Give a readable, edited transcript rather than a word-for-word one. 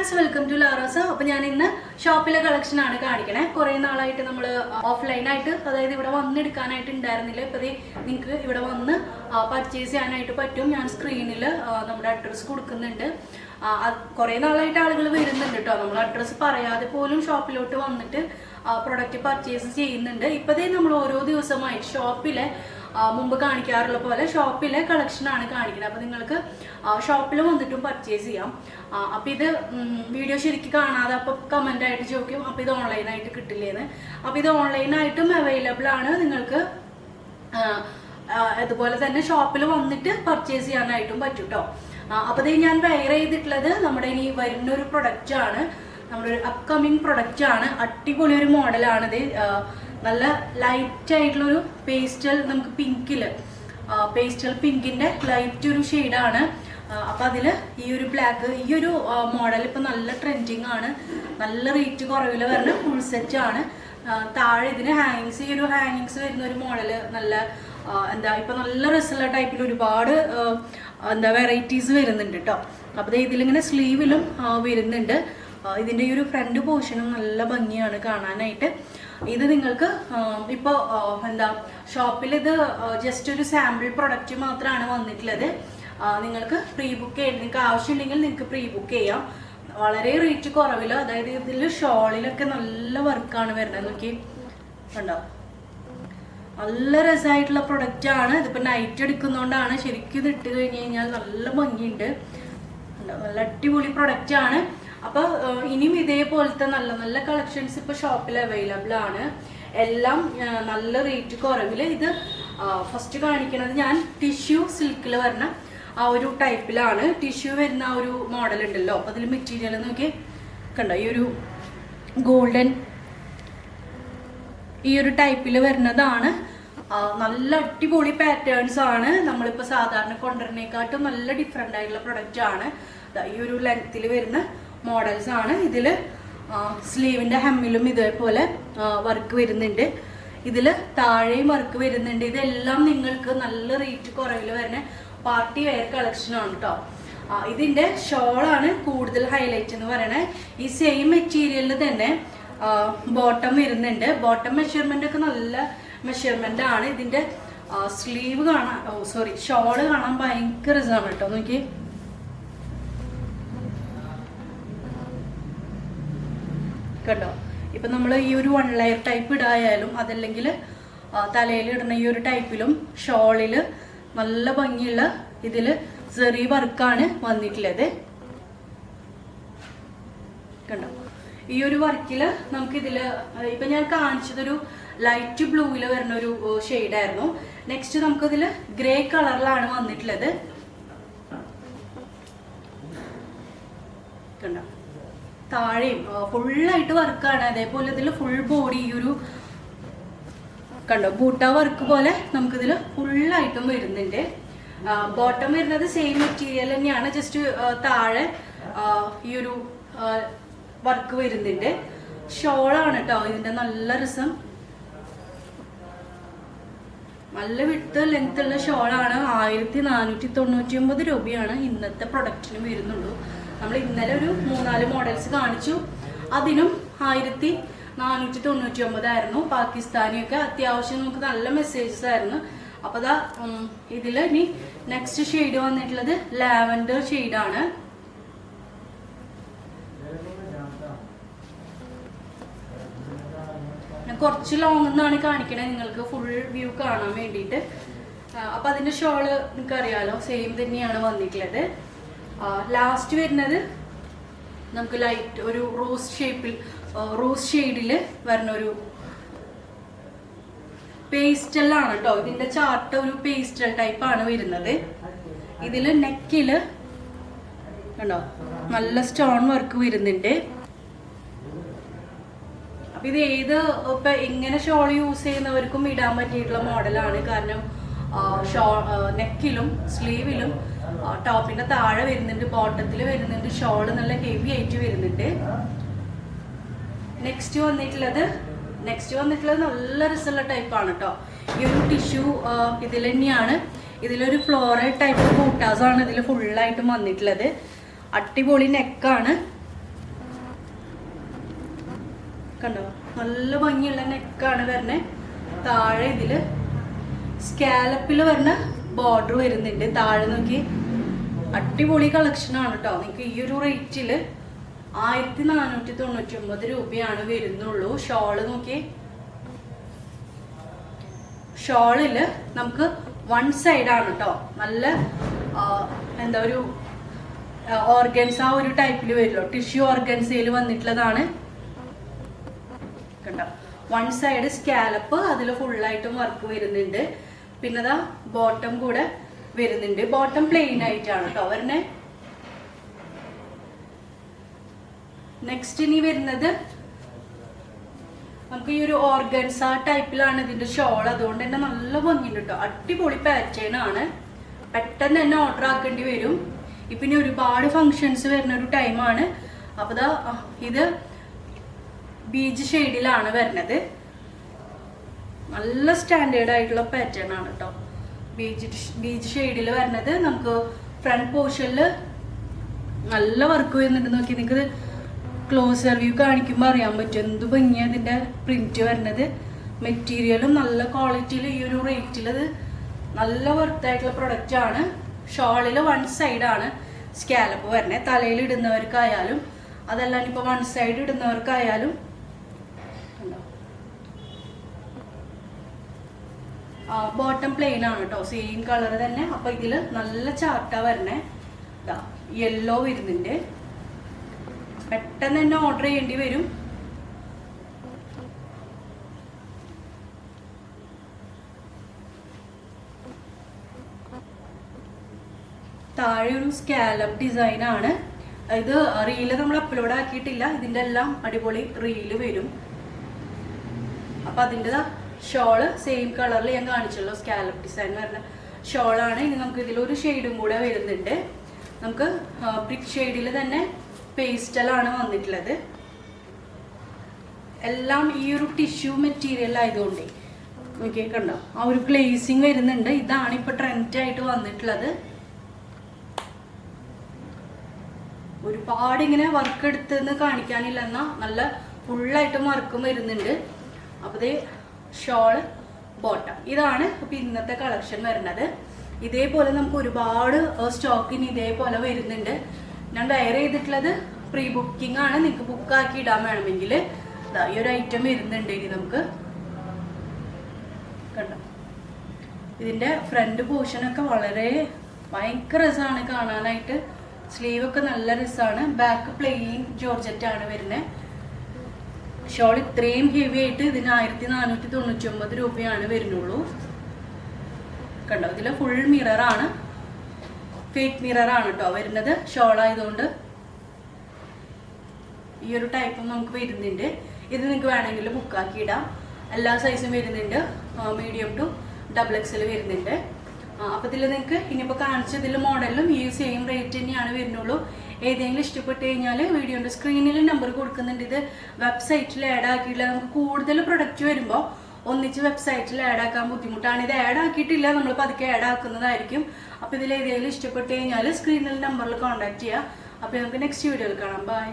Friends, welcome to Larosa. അപ്പോൾ ഞാൻ ഇന്ന് ഷോപ്പിലെ കളക്ഷൻ ആണ് കാണിക്കണേ. കുറേ നാളായിട്ട് നമ്മൾ ഓഫ്ലൈനായിട്ട്, അതായത് ഇവിടെ വന്നെടുക്കാനായിട്ട് ഉണ്ടായിരുന്നില്ല. ഇപ്പോൾ നിങ്ങൾക്ക് ഇവിടെ വന്ന് പർച്ചേസ് ചെയ്യാനായിട്ട് പറ്റും. ഞാൻ സ്ക്രീനിൽ നമ്മുടെ അഡ്രസ്സ് കൊടുക്കുന്നുണ്ട്. കുറേ നാളായിട്ട് ആളുകൾ വരുന്നുണ്ട് കേട്ടോ. നമ്മൾ അഡ്രസ്സ് പറയാതെ പോലും ഷോപ്പിലോട്ട് വന്നിട്ട് പ്രൊഡക്റ്റ് പർച്ചേസ് ചെയ്യുന്നുണ്ട്. ഇപ്പോഴേ നമ്മൾ ഓരോ ദിവസമായിട്ട് ഷോപ്പിലെ മുമ്പ് കാണിക്കാറുള്ള പോലെ ഷോപ്പിലെ കളക്ഷനാണ് കാണിക്കുന്നത്. അപ്പോൾ നിങ്ങൾക്ക് ഷോപ്പിൽ വന്നിട്ടും പർച്ചേസ് ചെയ്യാം. അപ്പോൾ ഇത് വീഡിയോ ശരിക്കും കാണാതെ അപ്പോൾ കമൻ്റായിട്ട് ചോദിക്കും, അപ്പോൾ ഇത് ഓൺലൈനായിട്ട് കിട്ടില്ലേന്ന്. അപ്പോൾ ഇത് ഓൺലൈനായിട്ടും അവൈലബിൾ ആണ്. നിങ്ങൾക്ക് അതുപോലെ തന്നെ ഷോപ്പിൽ വന്നിട്ട് പർച്ചേസ് ചെയ്യാനായിട്ടും പറ്റും കേട്ടോ. അപ്പോൾ ഇത് ഞാൻ വെയർ ചെയ്തിട്ടുള്ളത് നമ്മുടെ ഇനി വരുന്നൊരു പ്രൊഡക്റ്റാണ്, നമ്മുടെ ഒരു അപ്കമിങ് പ്രൊഡക്റ്റാണ്. അടിപൊളി ഒരു മോഡലാണിത്. നല്ല ലൈറ്റ് ആയിട്ടുള്ളൊരു പേസ്റ്റൽ, നമുക്ക് പിങ്കില് പേസ്റ്റൽ പിങ്കിന്റെ ലൈറ്റ് ഒരു ഷെയ്ഡാണ്. അപ്പൊ അതില് ഈ ഒരു ബ്ലാക്ക്, ഈ ഒരു മോഡൽ ഇപ്പൊ നല്ല ട്രെൻഡിങ് ആണ്. നല്ല റേറ്റ് കുറവില് വരുന്ന ഫുൾ സെറ്റ് ആണ്. താഴെ ഇതിന് ഹാങ്ങിങ്സ്, ഈ ഒരു ഹാങ്ങിങ്സ് വരുന്ന ഒരു മോഡല് നല്ല എന്താ ഇപ്പൊ നല്ല രസമുള്ള ടൈപ്പിൽ ഒരുപാട് എന്താ വെറൈറ്റീസ് വരുന്നുണ്ട് കേട്ടോ. അപ്പൊ ഇതിലിങ്ങനെ സ്ലീവിലും വരുന്നുണ്ട്. ഇതിന്റെ ഈ ഒരു ഫ്രണ്ട് പോർഷനും നല്ല ഭംഗിയാണ് കാണാനായിട്ട്. ഇത് നിങ്ങൾക്ക് ഇപ്പോൾ എന്താ ഷോപ്പിൽ ഇത് ജസ്റ്റ് ഒരു സാമ്പിൾ പ്രൊഡക്റ്റ് മാത്രമാണ് വന്നിട്ടുള്ളത്. നിങ്ങൾക്ക് പ്രീ ബുക്ക് ചെയ്യാം. നിങ്ങൾക്ക് ആവശ്യമുണ്ടെങ്കിൽ നിങ്ങൾക്ക് പ്രീ ബുക്ക് ചെയ്യാം. വളരെ റേറ്റ് കുറവില്ല. അതായത് ഇതിൽ ഷോളിലൊക്കെ നല്ല വർക്കാണ് വരുന്നത്. നോക്കി കണ്ടോ, നല്ല രസമായിട്ടുള്ള പ്രൊഡക്റ്റ് ആണ്. ഇതിപ്പോൾ നൈറ്റ് എടുക്കുന്നതുകൊണ്ടാണ്. ശരിക്കും ഇത് ഇട്ട് കഴിഞ്ഞ് കഴിഞ്ഞാൽ നല്ല ഭംഗിയുണ്ട്. നല്ല അടിപൊളി പ്രൊഡക്റ്റ് ആണ്. അപ്പൊ ഇനിയും ഇതേപോലത്തെ നല്ല നല്ല കളക്ഷൻസ് ഇപ്പൊ ഷോപ്പിൽ അവൈലബിൾ ആണ്. എല്ലാം നല്ല റേറ്റ് കുറവില്. ഇത് ഫസ്റ്റ് കാണിക്കുന്നത് ഞാൻ ടിഷ്യൂ സിൽക്കിൽ വരുന്ന ആ ഒരു ടൈപ്പിലാണ്. ടിഷ്യൂ വരുന്ന ആ ഒരു മോഡൽ ഉണ്ടല്ലോ. അപ്പൊ അതിൽ മെറ്റീരിയൽ നോക്കി കണ്ടോ, ഈ ഒരു ഗോൾഡൻ ഈ ഒരു ടൈപ്പിൽ വരുന്നതാണ്. നല്ല അടിപൊളി പാറ്റേൺസ് ആണ്. നമ്മളിപ്പോ സാധാരണ കൊണ്ടുവരുന്നേക്കാട്ടും നല്ല ഡിഫറെന്റ് ആയിട്ടുള്ള പ്രൊഡക്റ്റ് ആണ്. ഈ ഒരു ലെങ്ത്തിൽ വരുന്ന മോഡൽസ് ആണ്. ഇതിൽ സ്ലീവിന്റെ ഹെമ്മിലും ഇതേപോലെ വർക്ക് വരുന്നുണ്ട്. ഇതിൽ താഴെയും വർക്ക് വരുന്നുണ്ട്. ഇതെല്ലാം നിങ്ങൾക്ക് നല്ല റേറ്റ് കുറവിൽ വരുന്ന പാർട്ടി വെയർ കളക്ഷൻ ആണ് കേട്ടോ. ഇതിന്റെ ഷോളാണ് കൂടുതൽ ഹൈലൈറ്റ് എന്ന് പറയണേ. ഈ സെയിം മെറ്റീരിയലിൽ തന്നെ ബോട്ടം വരുന്നുണ്ട്. ബോട്ടം മെഷർമെന്റ് ഒക്കെ നല്ല മെഷർമെന്റ് ആണ്. ഇതിന്റെ സ്ലീവ് കാണാൻ, ഷോള് കാണാൻ ഭയങ്കര രസമാണ് കേട്ടോ. നോക്കി കണ്ടോ. ഇപ്പൊ നമ്മൾ ഈ ഒരു 1 ലെയർ ടൈപ്പ് ഇടായാലും അതല്ലെങ്കിൽ തലയിൽ ഇടുന്ന ഈ ഒരു ടൈപ്പിലും ഷോളില് നല്ല ഭംഗിയുള്ള ഇതില് സെറി വർക്കാണ് വന്നിട്ടുള്ളത്. കണ്ടോ, ഈ ഒരു വർക്കില് നമുക്ക് ഇതില് ഇപ്പൊ ഞാൻ കാണിച്ചതൊരു ലൈറ്റ് ബ്ലൂവില് വരുന്ന ഒരു ഷെയ്ഡായിരുന്നു. നെക്സ്റ്റ് നമുക്ക് ഇതില് ഗ്രേ കളറിലാണ് വന്നിട്ടുള്ളത്. കണ്ടോ, താഴെയും ഫുള്ളായിട്ട് വർക്കാണ്. അതേപോലെ ഇതിൽ ഫുൾ ബോഡി ഈ ഒരു കണ്ടോ ബൂട്ട വർക്ക് പോലെ നമുക്കിതിൽ ഫുള്ളായിട്ടും വരുന്നുണ്ട്. ബോട്ടം വരുന്നത് സെയിം മെറ്റീരിയൽ തന്നെയാണ്. ജസ്റ്റ് താഴെ ഈ ഒരു വർക്ക് വരുന്നുണ്ട്. ഷോളാണ് കേട്ടോ ഇതിന്റെ നല്ല രസം. നല്ല വിട്ട് ലെങ്ത് ഉള്ള ഷോളാണ്. 1499 രൂപയാണ് ഇന്നത്തെ പ്രൊഡക്റ്റിന് വരുന്നുള്ളൂ. നമ്മൾ ഇന്നലെ ഒരു 3-4 മോഡൽസ് കാണിച്ചു. അതിനും 1499 ആയിരുന്നു. പാകിസ്ഥാനിയൊക്കെ അത്യാവശ്യം നമുക്ക് നല്ല മെസ്സേജസ് ആയിരുന്നു. അപ്പൊ ദാ ഇതില് ഇനി നെക്സ്റ്റ് ഷെയ്ഡ് വന്നിട്ടുള്ളത് ലാവൻഡർ ഷെയ്ഡാണ്. കുറച്ച് ലോങ് എന്നാണ് കാണിക്കണേ നിങ്ങൾക്ക് ഫുൾ വ്യൂ കാണാൻ വേണ്ടിയിട്ട്. അപ്പൊ അതിന്റെ ഷോള് നിങ്ങൾക്ക് അറിയാലോ, സെയിം തന്നെയാണ് വന്നിട്ടുള്ളത്. ലാസ്റ്റ് വരുന്നത് നമുക്ക് ലൈറ്റ് ഒരു റോസ് ഷേപ്പിൽ, റോസ് ഷെയ്ഡില് വരുന്ന ഒരു പേസ്റ്റലാണ് കേട്ടോ. ഇതിന്റെ ചാർട്ട് ഒരു പേസ്റ്റൽ ടൈപ്പ് ആണ് വരുന്നത്. ഇതില് നെക്കില് കണ്ടോ നല്ല സ്റ്റോൺ വർക്ക് വരുന്നുണ്ട്. അപ്പൊ ഇത് ഏത് ഇപ്പൊ എങ്ങനെ ഷോൾ യൂസ് ചെയ്യുന്നവർക്കും ഇടാൻ പറ്റിയിട്ടുള്ള മോഡലാണ്. കാരണം നെക്കിലും സ്ലീവിലും ടോപ്പിന്റെ താഴെ വരുന്നുണ്ട്, ബോട്ടത്തിൽ വരുന്നുണ്ട്. ഷോള് നല്ല ഹെവി ആയിട്ട് വരുന്നുണ്ട്. നെക്സ്റ്റ് വന്നിട്ടുള്ളത് നല്ല രസമുള്ള ടൈപ്പാണ് കേട്ടോ. ഈ ഒരു ടിഷ്യൂ ഇതിൽ തന്നെയാണ്. ഇതിലൊരു ഫ്ലോറൽ ടൈപ്പ് ബൂട്ടാസ് ആണ് ഇതിൽ ഫുള്ളായിട്ടും വന്നിട്ടുള്ളത്. അടിപൊളി നെക്കാണ്. കണ്ടോ, നല്ല ഭംഗിയുള്ള നെക്കാണ് വരുന്നത്. താഴെ ഇതില് സ്കാലപ്പിൽ വരുന്ന ബോർഡർ വരുന്നുണ്ട്. താഴെ നോക്കി അടിപൊളി കളക്ഷനാണ് കേട്ടോ. നിങ്ങൾക്ക് ഈ ഒരു റേറ്റില് 1499 രൂപയാണ് വരുന്നുള്ളൂ. ഷോള് നോക്കി, ഷോളില് നമുക്ക് വൺ സൈഡാണ് കേട്ടോ. നല്ല എന്താ ഒരു ഓർഗൻസ ഒരു ടൈപ്പിൽ വരുമല്ലോ, ടിഷ്യൂ ഓർഗൻസയിൽ വന്നിട്ടുള്ളതാണ്. കണ്ടോ, വൺ സൈഡ് സ്കാലപ്പ്, അതിൽ ഫുള്ളായിട്ടും വർക്ക് വരുന്നുണ്ട്. പിന്നെ അതാ ബോട്ടം കൂടെ വരുന്നുണ്ട്. ബോട്ടം പ്ലെയിൻ ആയിട്ടാണ് കേട്ടോ വരുന്നത്. നെക്സ്റ്റ് ഇനി വരുന്നത് നമുക്ക് ഈ ഒരു ഓർഗൻസ ടൈപ്പിലാണ് ഇതിന്റെ ഷോൾ. അതുകൊണ്ട് തന്നെ നല്ല ഭംഗിയുണ്ട് കേട്ടോ. അടിപൊളി പാറ്റേൺ ആണ്. പെട്ടെന്ന് തന്നെ ഓർഡർ ആക്കേണ്ടി വരും. ഇപ്പൊ ഇനി ഒരുപാട് ഫങ്ഷൻസ് വരുന്ന ഒരു ടൈമാണ്. അപ്പൊ ഇത് ബീച്ച് ഷെയ്ഡിലാണ് വരുന്നത്. നല്ല സ്റ്റാൻഡേർഡ് ആയിട്ടുള്ള പാറ്റേൺ ആണ് കേട്ടോ. ബീച്ച് ഷെയ്ഡിൽ വരുന്നത്. നമുക്ക് ഫ്രണ്ട് പോർഷനിൽ നല്ല വർക്ക് വരുന്നുണ്ട്. നോക്കി, നിങ്ങൾക്ക് ക്ലോസർ വ്യൂ കാണിക്കുമ്പോൾ അറിയാൻ പറ്റും എന്ത് ഭംഗിയാണ് ഇതിന്റെ പ്രിന്റ് വരുന്നത്. മെറ്റീരിയലും നല്ല ക്വാളിറ്റിയിൽ ഈ ഒരു റേറ്റിൽ അത് നല്ല വർത്തായിട്ടുള്ള പ്രൊഡക്റ്റ് ആണ്. ഷോളിൽ വൺ സൈഡാണ് സ്കാലപ്പ് വരുന്നത്. തലയിൽ ഇടുന്നവർക്കായാലും അതല്ലാണ്ട് ഇപ്പോൾ വൺ സൈഡ് ഇടുന്നവർക്കായാലും ബോട്ടം പ്ലെയിൻ ആണ് കേട്ടോ. സെയിം കളർ തന്നെ. അപ്പൊ ഇതില് നല്ല ചാർട്ടാ വരണേ. യെല്ലോ വരുന്നുണ്ട്. പെട്ടെന്ന് തന്നെ ഓർഡർ ചെയ്യേണ്ടി വരും. താഴെ ഒരു സ്കാലപ്പ് ഡിസൈൻ ആണ്. ഇത് റീല് നമ്മൾ അപ്ലോഡ് ആക്കിയിട്ടില്ല. ഇതിന്റെ എല്ലാം അടിപൊളി റീല് വരും. അപ്പൊ അതിൻ്റെ ഷോള് സെയിം കളറിൽ ഞാൻ കാണിച്ചല്ലോ, സ്കാലപ്പ് ഡിസൈൻ വരുന്ന ഷോളാണ്. ഇനി നമുക്ക് ഇതിലൊരു ഷെയ്ഡും കൂടെ വരുന്നുണ്ട്. നമുക്ക് ബ്രിക്ക് ഷെയ്ഡിൽ തന്നെ പേസ്റ്റലാണ് വന്നിട്ടുള്ളത്. എല്ലാം ഈ ഒരു ടിഷ്യൂ മെറ്റീരിയൽ ആയതുകൊണ്ട് നോക്കിയേ, കണ്ടോ, ആ ഒരു ഗ്ലേസിങ് വരുന്നുണ്ട്. ഇതാണ് ഇപ്പൊ ട്രെൻഡ് ആയിട്ട് വന്നിട്ടുള്ളത്. ഒരുപാട് ഇങ്ങനെ വർക്ക് എടുത്തെന്ന് കാണിക്കാനില്ല, എന്നാൽ നല്ല ഫുള്ളായിട്ടും വർക്കും വരുന്നുണ്ട്. അപ്പോൾ ഷോള് ബോട്ടം ഇതാണ് ഇപ്പം ഇന്നത്തെ കളക്ഷൻ വരുന്നത്. ഇതേപോലെ നമുക്ക് ഒരുപാട് സ്റ്റോക്കിന് ഇതേപോലെ വരുന്നുണ്ട്. ഞാൻ വെയർ ചെയ്തിട്ടുള്ളത് പ്രീ ബുക്കിംഗ് ആണ്. നിങ്ങൾക്ക് ബുക്കാക്കി ഇടാൻ വേണമെങ്കിൽ ഈ ഒരു ഐറ്റം വരുന്നുണ്ട്. ഇനി നമുക്ക് കണ്ടോ, ഇതിൻ്റെ ഫ്രണ്ട് പോർഷനൊക്കെ വളരെ ഭയങ്കര രസമാണ് കാണാനായിട്ട്. സ്ലീവൊക്കെ നല്ല രസമാണ്. ബാക്ക് പ്ലെയിൻ ജോർജറ്റ് ആണ് വരുന്നത്. ഷോൾ ഇത്രയും ഹെവി ആയിട്ട് ഇതിന് 1499 രൂപയാണ് വരുന്നുള്ളൂ. കണ്ടോ, ഇതിൽ ഫുൾ മിററാണ്, ഫേക്ക് മിററാണ് കേട്ടോ വരുന്നത്. ഷോൾ ആയതുകൊണ്ട് ഈ ഒരു ടൈപ്പും നമുക്ക് വരുന്നുണ്ട്. ഇത് നിങ്ങൾക്ക് വേണമെങ്കിൽ ബുക്കാക്കി ഇടാം. എല്ലാ സൈസും വരുന്നുണ്ട്. മീഡിയം ടു XXL വരുന്നുണ്ട്. അപ്പോൾ ഇതിൽ നിങ്ങൾക്ക് ഇനിയിപ്പോൾ കാണിച്ചതിൽ മോഡലിലും ഈ സെയിം റേറ്റ് തന്നെയാണ് വരുന്നുള്ളൂ. ഏതെങ്കിലും ഇഷ്ടപ്പെട്ട് കഴിഞ്ഞാൽ വീഡിയോൻ്റെ സ്ക്രീനിൽ നമ്പർ കൊടുക്കുന്നുണ്ട്. ഇത് വെബ്സൈറ്റിൽ ആഡ് ആക്കിയില്ല. നമുക്ക് കൂടുതൽ പ്രൊഡക്റ്റ് വരുമ്പോൾ ഒന്നിച്ച് വെബ്സൈറ്റിൽ ആഡ് ആക്കാൻ ബുദ്ധിമുട്ടാണ്. ഇത് ആഡ് ആക്കിയിട്ടില്ല, നമ്മൾ പതുക്കെ ആഡ് ആക്കുന്നതായിരിക്കും. അപ്പോൾ ഇതിൽ ഏതെങ്കിലും ഇഷ്ടപ്പെട്ട് കഴിഞ്ഞാൽ സ്ക്രീനിൽ നമ്പറിൽ കോൺടാക്ട് ചെയ്യുക. അപ്പോൾ നമുക്ക് നെക്സ്റ്റ് വീഡിയോയിൽ കാണാം. ബൈ.